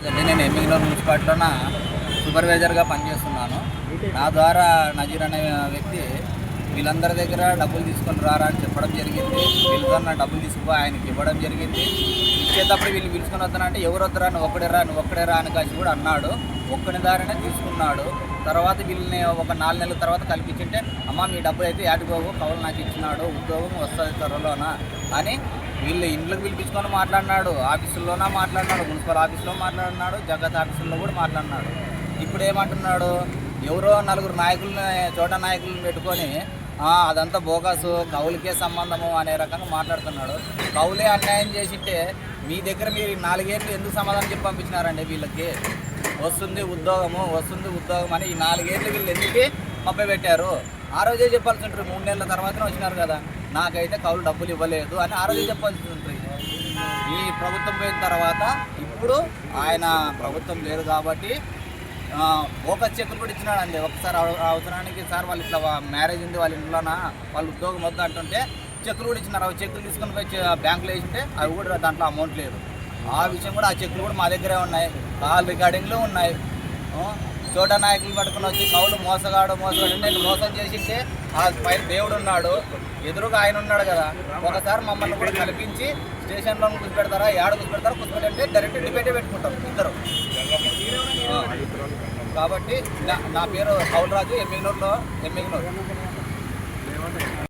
నేను ఎమ్మిగనూరు మున్సిపాలిటీలోన సూపర్వైజర్గా పనిచేస్తున్నాను. నా ద్వారా నజీర్ అనే వ్యక్తి వీళ్ళందరి దగ్గర డబ్బులు తీసుకొని రారా అని చెప్పడం జరిగింది. వీళ్ళతో డబ్బులు తీసుకుపో ఆయనకి ఇవ్వడం జరిగింది. ఇచ్చేటప్పుడు వీళ్ళు పిలుచుకొని వస్తానంటే ఎవరు వద్దరా నువ్వు ఒక్కడేరా అని కాసి కూడా అన్నాడు. ఒక్కని దారినే తీసుకున్నాడు. తర్వాత వీళ్ళని ఒక 4 నెలల తర్వాత కల్పించింటే అమ్మ మీ డబ్బులు అయితే యాటిపోవు కవులు నాకు ఇచ్చినాడు, ఉద్యోగం వస్తుంది త్వరలోన అని వీళ్ళు ఇంట్లోకి పిలిపించుకొని మాట్లాడినాడు. ఆఫీసుల్లోనే మాట్లాడినాడు, మున్సిపల్ ఆఫీసులో మాట్లాడినాడు, జగత్ ఆఫీసుల్లో కూడా మాట్లాడినాడు. ఇప్పుడు ఏమంటున్నాడు, ఎవరో 4 నాయకులని చోట నాయకులను పెట్టుకొని అదంతా బోగసు కవులకే సంబంధము అనే రకంగా మాట్లాడుతున్నాడు. కవులే అన్యాయం చేసింటే మీ దగ్గర మీరు 4 ఏళ్ళు ఎందుకు సమాధానం చెప్పి పంపించినారండి? వీళ్ళకి వస్తుంది ఉద్యోగం అని ఈ 4 ఏళ్ళు వీళ్ళు ఎందుకు పెట్టారు? ఆ రోజే చెప్పాల్సి ఉంటుంది. 3 నెలల తర్వాతనే వచ్చినారు కదా, నాకైతే కవులు డబ్బులు ఇవ్వలేదు అని ఆ రోజే చెప్పాల్సి ఉంటుంది. ఈ ప్రభుత్వం పోయిన తర్వాత ఇప్పుడు ఆయన ప్రభుత్వం లేదు కాబట్టి ఒక చెక్కులు కూడా ఇచ్చినాడండి. ఒకసారి అవసరానికి సార్ వాళ్ళు ఇట్లా మ్యారేజ్ ఉంది వాళ్ళ ఇంట్లోన వాళ్ళు ఉద్యోగం వద్దు అంటుంటే చెక్కులు కూడా ఇచ్చినారు. అవి చెక్కులు తీసుకొని పోయి బ్యాంకులో వేసింటే అవి కూడా దాంట్లో అమౌంట్ లేదు. ఆ విషయం కూడా ఆ చెక్కులు కూడా మా దగ్గరే ఉన్నాయి, కాల్ రికార్డింగ్లో ఉన్నాయి. చోట నాయకులు పట్టుకుని వచ్చి కవులు మోసగాడు నేను మోసం చేసింటే ఆ పైన దేవుడు ఉన్నాడు, ఎదురుగా ఆయన ఉన్నాడు కదా. ఒకసారి మమ్మల్ని కూడా కల్పించి స్టేషన్లో కూర్చోబెడతారా, కూర్చోబెట్టంటే డైరెక్ట్ డిబేటే పెట్టుకుంటాం ఇద్దరు. కాబట్టి నా పేరు కౌలరాజు, ఎమ్మిగనూరు.